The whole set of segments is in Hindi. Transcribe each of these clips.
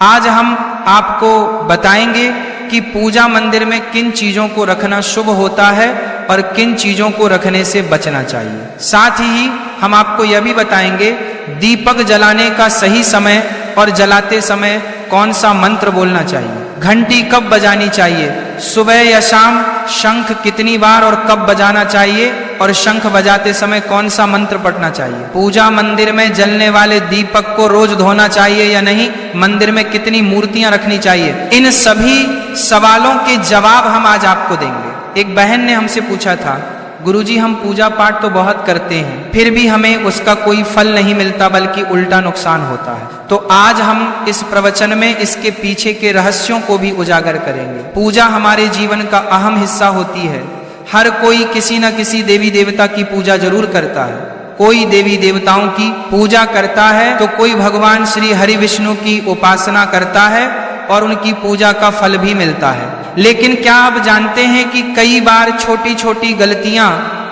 आज हम आपको बताएंगे कि पूजा मंदिर में किन चीजों को रखना शुभ होता है और किन चीजों को रखने से बचना चाहिए। साथ ही हम आपको यह भी बताएंगे दीपक जलाने का सही समय और जलाते समय कौन सा मंत्र बोलना चाहिए, घंटी कब बजानी चाहिए, सुबह या शाम शंख कितनी बार और कब बजाना चाहिए और शंख बजाते समय कौन सा मंत्र पढ़ना चाहिए, पूजा मंदिर में जलने वाले दीपक को रोज धोना चाहिए या नहीं, मंदिर में कितनी मूर्तियां रखनी चाहिए। इन सभी सवालों के जवाब हम आज आपको देंगे। एक बहन ने हमसे पूछा था, गुरुजी हम पूजा पाठ तो बहुत करते हैं फिर भी हमें उसका कोई फल नहीं मिलता बल्कि उल्टा नुकसान होता है। तो आज हम इस प्रवचन में इसके पीछे के रहस्यों को भी उजागर करेंगे। पूजा हमारे जीवन का अहम हिस्सा होती है। हर कोई किसी न किसी देवी देवता की पूजा जरूर करता है। कोई देवी देवताओं की पूजा करता है तो कोई भगवान श्री हरि विष्णु की उपासना करता है और उनकी पूजा का फल भी मिलता है। लेकिन क्या आप जानते हैं कि कई बार छोटी छोटी गलतियां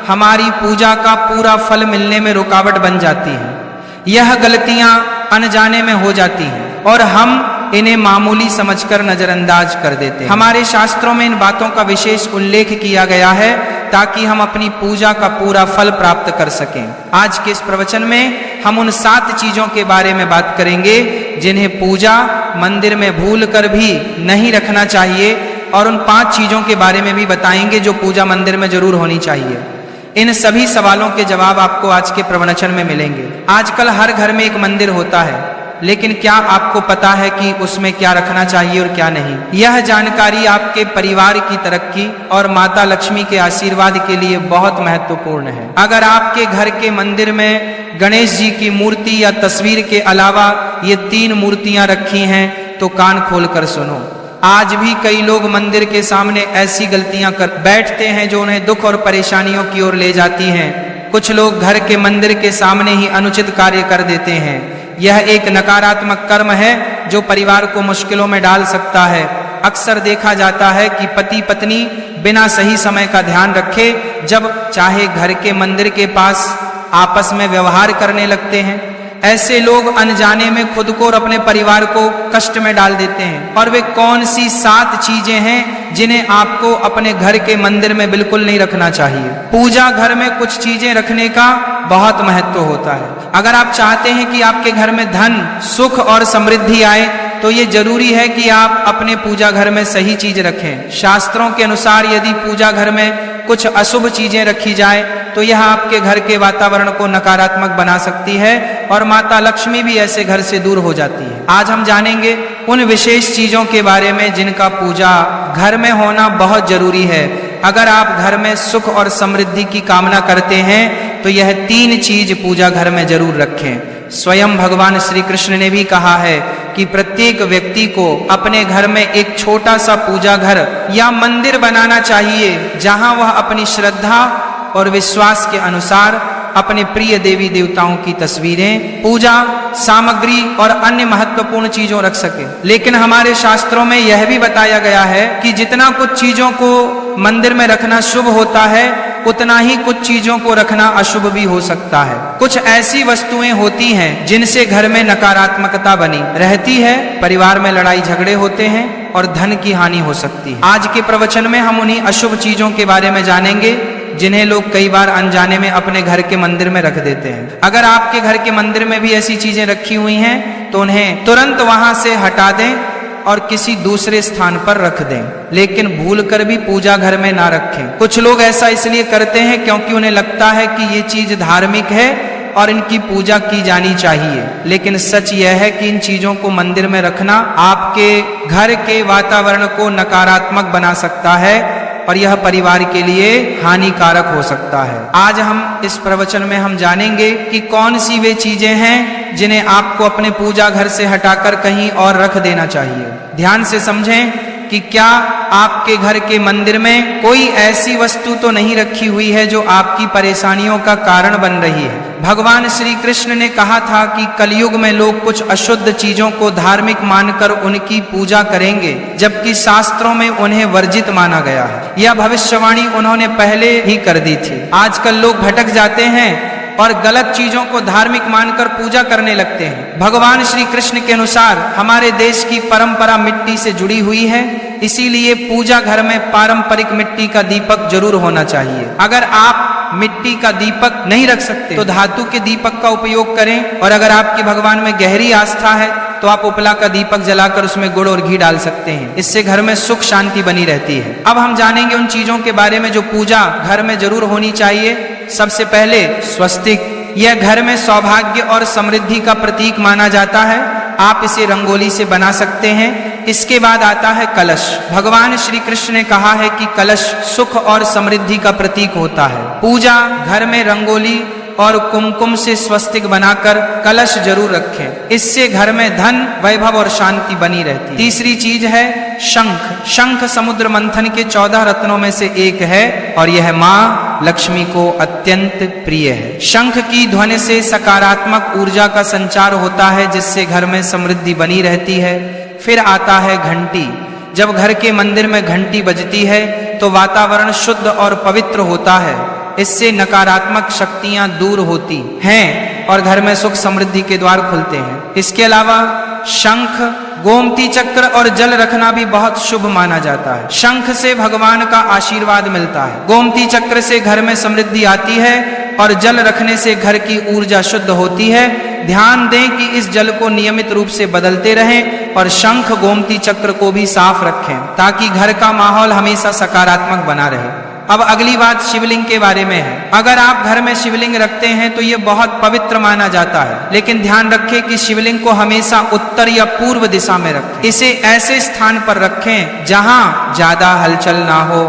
हमारी पूजा का पूरा फल मिलने में रुकावट बन जाती हैं। यह गलतियां अनजाने में हो जाती हैं और हम इन्हें मामूली समझकर नजरअंदाज कर देते हैं। हमारे शास्त्रों में इन बातों का विशेष उल्लेख किया गया है ताकि हम अपनी पूजा का पूरा फल प्राप्त कर सकें। आज के इस प्रवचन में हम उन 7 चीजों के बारे में बात करेंगे जिन्हें पूजा मंदिर में भूल कर भी नहीं रखना चाहिए और उन 5 चीजों के बारे में भी बताएंगे जो पूजा मंदिर में जरूर होनी चाहिए। इन सभी सवालों के जवाब आपको आज के प्रवचन में मिलेंगे। आजकल हर घर में एक मंदिर होता है, लेकिन क्या आपको पता है कि उसमें क्या रखना चाहिए और क्या नहीं? यह जानकारी आपके परिवार की तरक्की और माता लक्ष्मी के आशीर्वाद के लिए बहुत महत्वपूर्ण है। अगर आपके घर के मंदिर में गणेश जी की मूर्ति या तस्वीर के अलावा ये 3 मूर्तियां रखी हैं तो कान खोल कर सुनो। आज भी कई लोग मंदिर के सामने ऐसी गलतियां कर बैठते हैं जो उन्हें दुख और परेशानियों की ओर ले जाती हैं। कुछ लोग घर के मंदिर के सामने ही अनुचित कार्य कर देते हैं। यह एक नकारात्मक कर्म है जो परिवार को मुश्किलों में डाल सकता है। अक्सर देखा जाता है कि पति पत्नी बिना सही समय का ध्यान रखे जब चाहे घर के मंदिर के पास आपस में व्यवहार करने लगते हैं। ऐसे लोग अनजाने में खुद को और अपने परिवार को कष्ट में डाल देते हैं। और वे कौन सी 7 चीजें हैं जिन्हें आपको अपने घर के मंदिर में बिल्कुल नहीं रखना चाहिए? पूजा घर में कुछ चीजें रखने का बहुत महत्व होता है। अगर आप चाहते हैं कि आपके घर में धन, सुख और समृद्धि आए तो ये जरूरी है कि आप अपने पूजा घर में सही चीज रखें। शास्त्रों के अनुसार यदि पूजा घर में कुछ अशुभ चीजें रखी जाए तो यह आपके घर के वातावरण को नकारात्मक बना सकती है और माता लक्ष्मी भी ऐसे घर से दूर हो जाती है। आज हम जानेंगे उन विशेष चीजों के बारे में जिनका पूजा घर में होना बहुत जरूरी है। अगर आप घर में सुख और समृद्धि की कामना करते हैं तो यह 3 चीज पूजा घर में जरूर रखें। स्वयं भगवान श्री कृष्ण ने भी कहा है कि प्रत्येक व्यक्ति को अपने घर में एक छोटा सा पूजा घर या मंदिर बनाना चाहिए जहां वह अपनी श्रद्धा और विश्वास के अनुसार अपने प्रिय देवी देवताओं की तस्वीरें, पूजा सामग्री और अन्य महत्वपूर्ण चीजों रख सके। लेकिन हमारे शास्त्रों में यह भी बताया गया है कि जितना कुछ चीजों को मंदिर में रखना शुभ होता है उतना ही कुछ चीजों को रखना अशुभ भी हो सकता है। कुछ ऐसी वस्तुएं होती हैं जिनसे घर में नकारात्मकता बनी रहती है, परिवार में लड़ाई झगड़े होते हैं और धन की हानि हो सकती है। आज के प्रवचन में हम उन्हीं अशुभ चीजों के बारे में जानेंगे जिन्हें लोग कई बार अनजाने में अपने घर के मंदिर में रख देते हैं। अगर आपके घर के मंदिर में भी ऐसी चीजें रखी हुई हैं तो उन्हें तुरंत वहां से हटा दें और किसी दूसरे स्थान पर रख दें, लेकिन भूलकर भी पूजा घर में ना रखें। कुछ लोग ऐसा इसलिए करते हैं क्योंकि उन्हें लगता है कि ये चीज धार्मिक है और इनकी पूजा की जानी चाहिए। लेकिन सच यह है कि इन चीजों को मंदिर में रखना आपके घर के वातावरण को नकारात्मक बना सकता है और यह परिवार के लिए हानिकारक हो सकता है। आज हम इस प्रवचन में हम जानेंगे कि कौन सी वे चीजें हैं जिन्हें आपको अपने पूजा घर से हटाकर कहीं और रख देना चाहिए। ध्यान से समझें कि क्या आपके घर के मंदिर में कोई ऐसी वस्तु तो नहीं रखी हुई है जो आपकी परेशानियों का कारण बन रही है। भगवान श्री कृष्ण ने कहा था कि कलयुग में लोग कुछ अशुद्ध चीजों को धार्मिक मानकर उनकी पूजा करेंगे, जबकि शास्त्रों में उन्हें वर्जित माना गया है। यह भविष्यवाणी उन्होंने पहले ही कर दी थी। आजकल लोग भटक जाते हैं और गलत चीजों को धार्मिक मानकर पूजा करने लगते हैं। भगवान श्री कृष्ण के अनुसार हमारे देश की परंपरा मिट्टी से जुड़ी हुई है, इसीलिए पूजा घर में पारंपरिक मिट्टी का दीपक जरूर होना चाहिए। अगर आप मिट्टी का दीपक नहीं रख सकते तो धातु के दीपक का उपयोग करें, और अगर आपकी भगवान में गहरी आस्था है तो आप उपला का दीपक जलाकर उसमें गुड़ और घी डाल सकते हैं। इससे घर में सुख शांति बनी रहती है। अब हम जानेंगे उन चीजों के बारे में जो पूजा घर में जरूर होनी चाहिए। सबसे पहले स्वस्तिक। यह घर में सौभाग्य और समृद्धि का प्रतीक माना जाता है। आप इसे रंगोली से बना सकते हैं। इसके बाद आता है कलश। भगवान श्री कृष्ण ने कहा है कि कलश सुख और समृद्धि का प्रतीक होता है। पूजा घर में रंगोली और कुमकुम से स्वस्तिक बनाकर कलश जरूर रखें। इससे घर में धन, वैभव और शांति बनी रहती है। तीसरी चीज है शंख। शंख समुद्र मंथन के 14 रत्नों में से एक है और यह माँ लक्ष्मी को अत्यंत प्रिय है। शंख की ध्वनि से सकारात्मक ऊर्जा का संचार होता है, जिससे घर में समृद्धि बनी रहती है। फिर आता है घंटी। जब घर के मंदिर में घंटी बजती है तो वातावरण शुद्ध और पवित्र होता है। इससे नकारात्मक शक्तियां दूर होती हैं और घर में सुख समृद्धि के द्वार खुलते हैं। इसके अलावा शंख, गोमती चक्र और जल रखना भी बहुत शुभ माना जाता है। शंख से भगवान का आशीर्वाद मिलता है। गोमती चक्र से घर में समृद्धि आती है और जल रखने से घर की ऊर्जा शुद्ध होती है। ध्यान दें कि इस जल को नियमित रूप से बदलते रहें और शंख, गोमती चक्र को भी साफ रखें ताकि घर का माहौल हमेशा सकारात्मक बना रहे। अब अगली बात शिवलिंग के बारे में है। अगर आप घर में शिवलिंग रखते हैं तो ये बहुत पवित्र माना जाता है, लेकिन ध्यान रखें कि शिवलिंग को हमेशा उत्तर या पूर्व दिशा में रखें। इसे ऐसे स्थान पर रखें जहां ज्यादा हलचल ना हो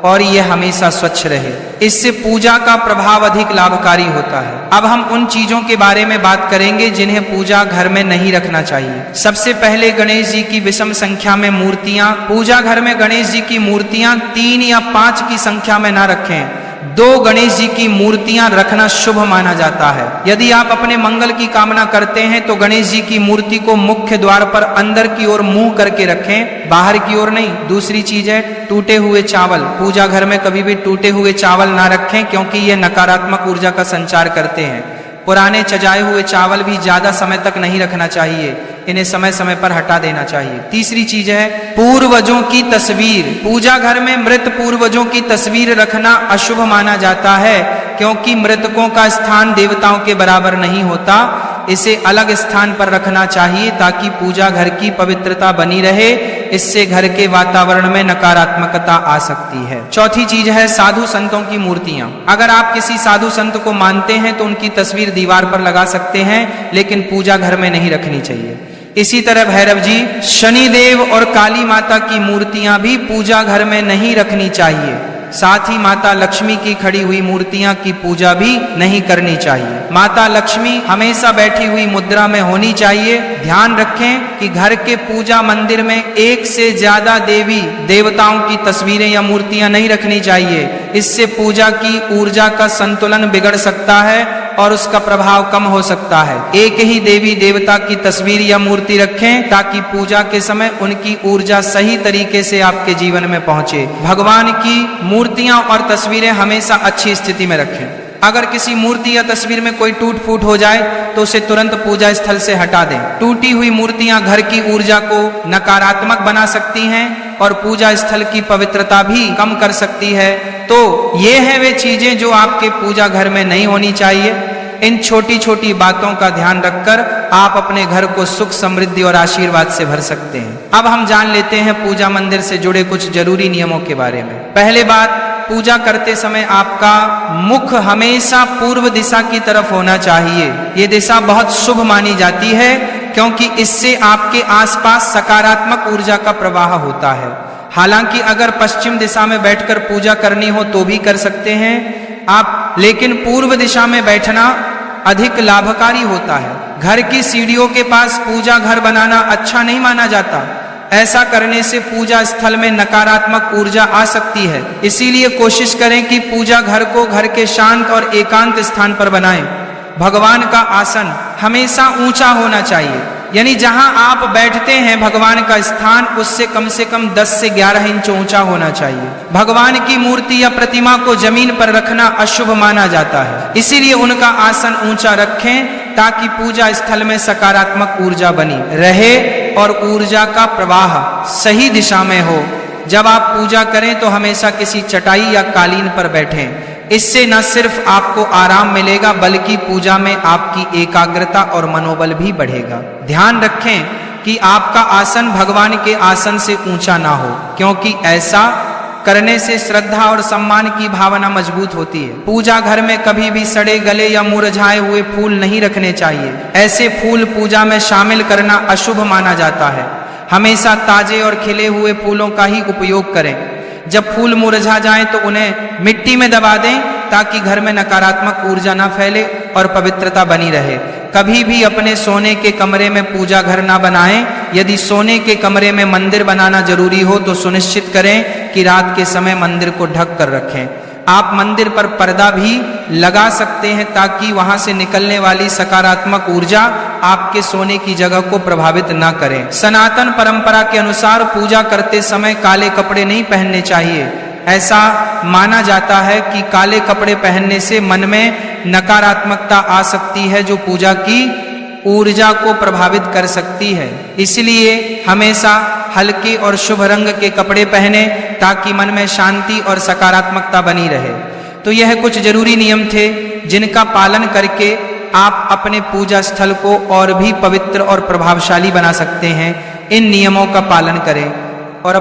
और ये हमेशा स्वच्छ रहे। इससे पूजा का प्रभाव अधिक लाभकारी होता है। अब हम उन चीजों के बारे में बात करेंगे जिन्हें पूजा घर में नहीं रखना चाहिए। सबसे पहले गणेश जी की विषम संख्या में मूर्तियां। पूजा घर में गणेश जी की मूर्तियां 3 या 5 की संख्या में ना रखें। 2 गणेश जी की मूर्तियां रखना शुभ माना जाता है। यदि आप अपने मंगल की कामना करते हैं तो गणेश जी की मूर्ति को मुख्य द्वार पर अंदर की ओर मुंह करके रखें, बाहर की ओर नहीं। दूसरी चीज है टूटे हुए चावल। पूजा घर में कभी भी टूटे हुए चावल ना रखें, क्योंकि ये नकारात्मक ऊर्जा का संचार करते हैं। पुराने चजाए हुए चावल भी ज्यादा समय तक नहीं रखना चाहिए, इन्हें समय समय पर हटा देना चाहिए। तीसरी चीज है पूर्वजों की तस्वीर। पूजा घर में मृत पूर्वजों की तस्वीर रखना अशुभ माना जाता है, क्योंकि मृतकों का स्थान देवताओं के बराबर नहीं होता। इसे अलग स्थान पर रखना चाहिए ताकि पूजा घर की पवित्रता बनी रहे। इससे घर के वातावरण में नकारात्मकता आ सकती है। चौथी चीज है साधु संतों की मूर्तियां। अगर आप किसी साधु संत को मानते हैं तो उनकी तस्वीर दीवार पर लगा सकते हैं, लेकिन पूजा घर में नहीं रखनी चाहिए। इसी तरह भैरव जी, शनिदेव और काली माता की मूर्तियां भी पूजा घर में नहीं रखनी चाहिए। साथ ही माता लक्ष्मी की खड़ी हुई मूर्तियां की पूजा भी नहीं करनी चाहिए। माता लक्ष्मी हमेशा बैठी हुई मुद्रा में होनी चाहिए। ध्यान रखें कि घर के पूजा मंदिर में एक से ज्यादा देवी देवताओं की तस्वीरें या मूर्तियां नहीं रखनी चाहिए। इससे पूजा की ऊर्जा का संतुलन बिगड़ सकता है और उसका प्रभाव कम हो सकता है। एक ही देवी देवता की तस्वीर या मूर्ति रखें ताकि पूजा के समय उनकी ऊर्जा सही तरीके से आपके जीवन में पहुंचे। भगवान की मूर्तियां और तस्वीरें हमेशा अच्छी स्थिति में रखें। अगर किसी मूर्ति या तस्वीर में कोई टूट फूट हो जाए तो उसे तुरंत पूजा स्थल से हटा दें। टूटी हुई मूर्तियां घर की ऊर्जा को नकारात्मक बना सकती हैं और पूजा स्थल की पवित्रता भी कम कर सकती है। तो ये हैं वे चीजें जो आपके पूजा घर में नहीं होनी चाहिए। इन छोटी छोटी बातों का ध्यान रखकर आप अपने घर को सुख, समृद्धि और आशीर्वाद से भर सकते हैं। अब हम जान लेते हैं पूजा मंदिर से जुड़े कुछ जरूरी नियमों के बारे में। पहले बात, पूजा करते समय आपका मुख हमेशा पूर्व दिशा की तरफ होना चाहिए। ये दिशा बहुत शुभ मानी जाती है, क्योंकि इससे आपके आसपास सकारात्मक ऊर्जा का प्रवाह होता है। हालांकि अगर पश्चिम दिशा में बैठकर पूजा करनी हो तो भी कर सकते हैं आप, लेकिन पूर्व दिशा में बैठना अधिक लाभकारी होता है। घर की सीढ़ियों के पास पूजा घर बनाना अच्छा नहीं माना जाता। ऐसा करने से पूजा स्थल में नकारात्मक ऊर्जा आ सकती है। इसीलिए कोशिश करें कि पूजा घर को घर के शांत और एकांत स्थान पर बनाएं। भगवान का आसन हमेशा ऊंचा होना चाहिए। यानी जहां आप बैठते हैं भगवान का स्थान उससे कम से कम 10 से 11 इंच ऊंचा होना चाहिए। भगवान की मूर्ति या प्रतिमा को जमीन पर रखना अशुभ माना जाता है, इसीलिए उनका आसन ऊंचा रखें ताकि पूजा स्थल में सकारात्मक ऊर्जा बनी रहे और ऊर्जा का प्रवाह सही दिशा में हो। जब आप पूजा करें तो हमेशा किसी चटाई या कालीन पर बैठें। इससे न सिर्फ आपको आराम मिलेगा बल्कि पूजा में आपकी एकाग्रता और मनोबल भी बढ़ेगा। ध्यान रखें कि आपका आसन भगवान के आसन से ऊंचा ना हो, क्योंकि ऐसा करने से श्रद्धा और सम्मान की भावना मजबूत होती है। पूजा घर में कभी भी सड़े गले या मुरझाए हुए फूल नहीं रखने चाहिए। ऐसे फूल पूजा में शामिल करना अशुभ माना जाता है। हमेशा ताजे और खिले हुए फूलों का ही उपयोग करें। जब फूल मुरझा जाएं तो उन्हें मिट्टी में दबा दें ताकि घर में नकारात्मक ऊर्जा न फैले और पवित्रता बनी रहे। कभी भी अपने सोने के कमरे में पूजा घर ना बनाएं। यदि सोने के कमरे में मंदिर बनाना जरूरी हो तो सुनिश्चित करें कि रात के समय मंदिर को ढक कर रखें। आप मंदिर पर पर्दा भी लगा सकते हैं ताकि वहां से निकलने वाली सकारात्मक ऊर्जा आपके सोने की जगह को प्रभावित न करे। सनातन परंपरा के अनुसार पूजा करते समय काले कपड़े नहीं पहनने चाहिए। ऐसा माना जाता है कि काले कपड़े पहनने से मन में नकारात्मकता आ सकती है जो पूजा की ऊर्जा को प्रभावित कर सकती है। इसलिए हमेशा हल्के और शुभ रंग के कपड़े पहने ताकि मन में शांति और सकारात्मकता बनी रहे। तो यह कुछ जरूरी नियम थे जिनका पालन करके आप अपने पूजा स्थल को और भी पवित्र और प्रभावशाली बना सकते हैं। इन नियमों का पालन करें।